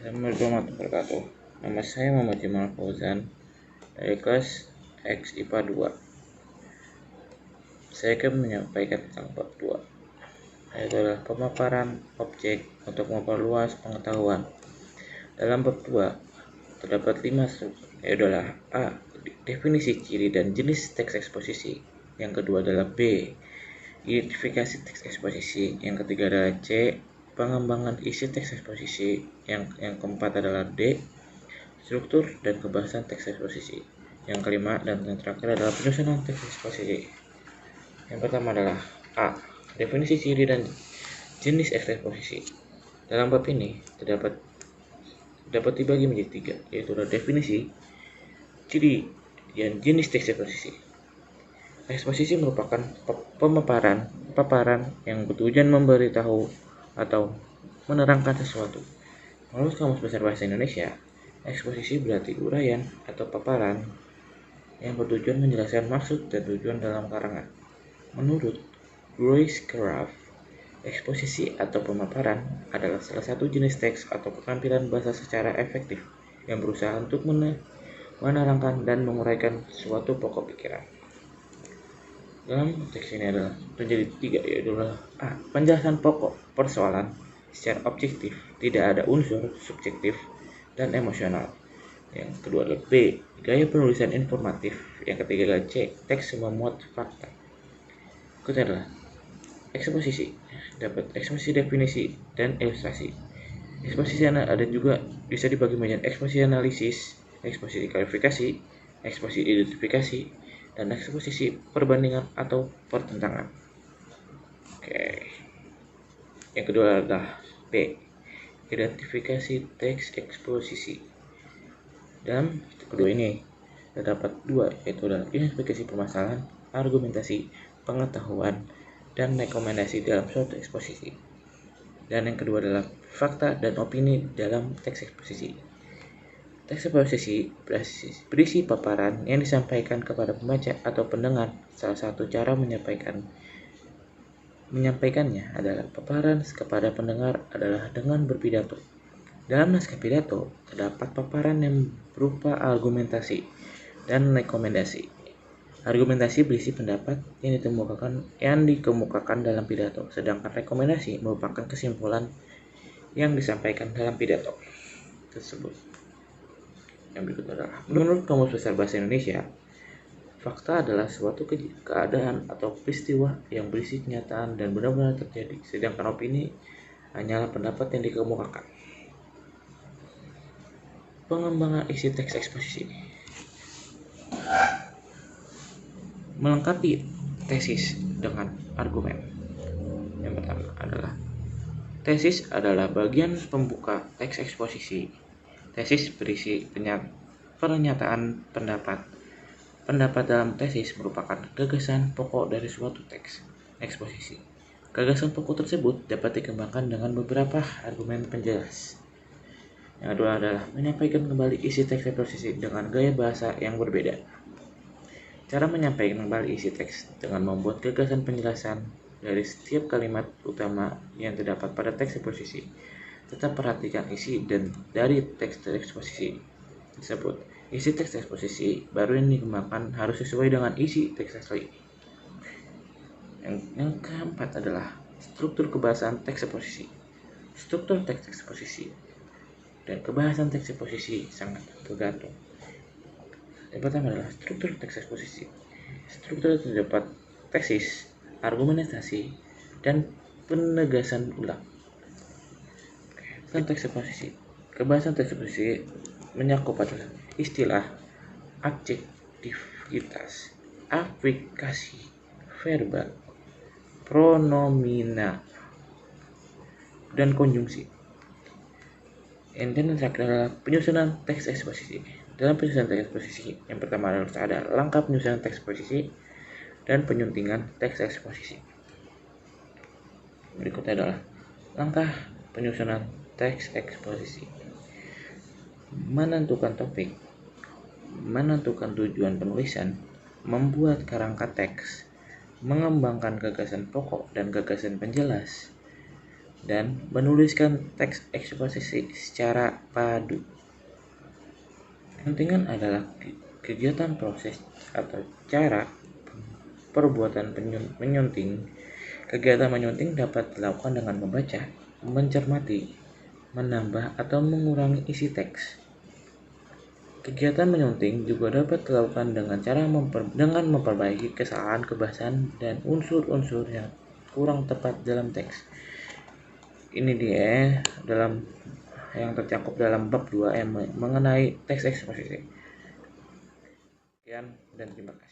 Assalamualaikum warahmatullahi wabarakatuh. Nama saya Muhammad Jamal Fauzan dari kelas X IPA 2. Saya akan menyampaikan tentang bab 2, yaitu adalah pemaparan objek untuk memperluas pengetahuan. Dalam bab 2 terdapat 5 struktur, yaitu adalah A. Definisi ciri dan jenis teks eksposisi. Yang kedua adalah B. Identifikasi teks eksposisi. Yang ketiga adalah C. Pengembangan isi teks eksposisi. Yang keempat adalah D. Struktur dan kebahasan teks eksposisi. Yang kelima dan yang terakhir adalah penyusunan teks eksposisi. Yang pertama adalah A. Definisi ciri dan jenis eksposisi. Dalam bab ini dapat dibagi menjadi 3, yaitu adalah definisi, ciri, dan jenis teks eksposisi. Eksposisi merupakan paparan yang bertujuan memberitahu atau menerangkan sesuatu. Menurut Kamus Besar Bahasa Indonesia, eksposisi berarti uraian atau paparan yang bertujuan menjelaskan maksud dan tujuan dalam karangan. Menurut Roycroft, eksposisi atau pemaparan adalah salah satu jenis teks atau penampilan bahasa secara efektif yang berusaha untuk menerangkan dan menguraikan suatu pokok pikiran. Dalam teks ini adalah menjadi 3, yaitu adalah A. Penjelasan pokok persoalan secara objektif, tidak ada unsur subjektif dan emosional. Yang kedua adalah B. Gaya penulisan informatif. Yang ketiga adalah C. Teks memuat fakta. Kedua adalah eksposisi. Dapat eksposisi definisi dan ilustrasi. Eksposisi ada juga bisa dibagi menjadi eksposisi analisis, eksposisi klarifikasi, eksposisi identifikasi, dan eksposisi perbandingan atau pertentangan. Oke. Yang kedua adalah B. Identifikasi teks eksposisi. Dalam kedua ini terdapat 2, yaitu adalah identifikasi permasalahan, argumentasi, pengetahuan, dan rekomendasi dalam suatu eksposisi. Dan yang kedua adalah fakta dan opini dalam teks eksposisi. Teks eksposisi berisi paparan yang disampaikan kepada pembaca atau pendengar. Salah satu cara menyampaikannya adalah paparan kepada pendengar adalah dengan berpidato. Dalam naskah pidato terdapat paparan yang berupa argumentasi dan rekomendasi. Argumentasi berisi pendapat yang dikemukakan dalam pidato, sedangkan rekomendasi merupakan kesimpulan yang disampaikan dalam pidato tersebut. Yang berikut adalah, menurut Kamus Besar Bahasa Indonesia, fakta adalah suatu keadaan atau peristiwa yang berisi kenyataan dan benar-benar terjadi, sedangkan opini hanyalah pendapat yang dikemukakan. Pengembangan isi teks eksposisi. Melengkapi tesis dengan argumen. Yang pertama adalah tesis adalah bagian pembuka teks eksposisi. Tesis berisi pernyataan pendapat. Pendapat dalam tesis merupakan gagasan pokok dari suatu teks eksposisi. Gagasan pokok tersebut dapat dikembangkan dengan beberapa argumen penjelas. Yang kedua adalah menyampaikan kembali isi teks eksposisi dengan gaya bahasa yang berbeda. Cara menyampaikan kembali isi teks dengan membuat gagasan penjelasan dari setiap kalimat utama yang terdapat pada teks eksposisi. Tetap perhatikan isi dan dari teks eksposisi tersebut. Isi teks eksposisi baru yang dikembangkan harus sesuai dengan isi teks asli. Yang keempat adalah struktur kebahasan teks eksposisi. Struktur teks eksposisi dan kebahasan teks eksposisi sangat tergantung. Yang pertama adalah struktur teks eksposisi. Struktur terdapat tesis, argumentasi, dan penegasan ulang. Teks eksposisi. Kebahasan teks eksposisi menyakup adalah istilah, adjektivitas, aplikasi, verbal, pronomina, dan konjungsi. Dan yang terakhir adalah penyusunan teks eksposisi. Dalam penyusunan teks eksposisi, yang pertama harus ada langkah penyusunan teks eksposisi dan penyuntingan teks eksposisi. Berikutnya adalah langkah penyusunan teks eksposisi. Menentukan topik, menentukan tujuan penulisan, membuat kerangka teks, mengembangkan gagasan pokok dan gagasan penjelas, dan menuliskan teks eksposisi secara padu. Penyuntingan adalah kegiatan proses atau cara perbuatan menyunting. Kegiatan menyunting dapat dilakukan dengan membaca, mencermati, menambah atau mengurangi isi teks. Kegiatan menyunting juga dapat dilakukan dengan cara memperbaiki kesalahan kebahasaan dan unsur-unsur yang kurang tepat dalam teks. Ini dia dalam yang tercakup dalam bab 2 yang mengenai teks eksposisi. Sekian dan terima kasih.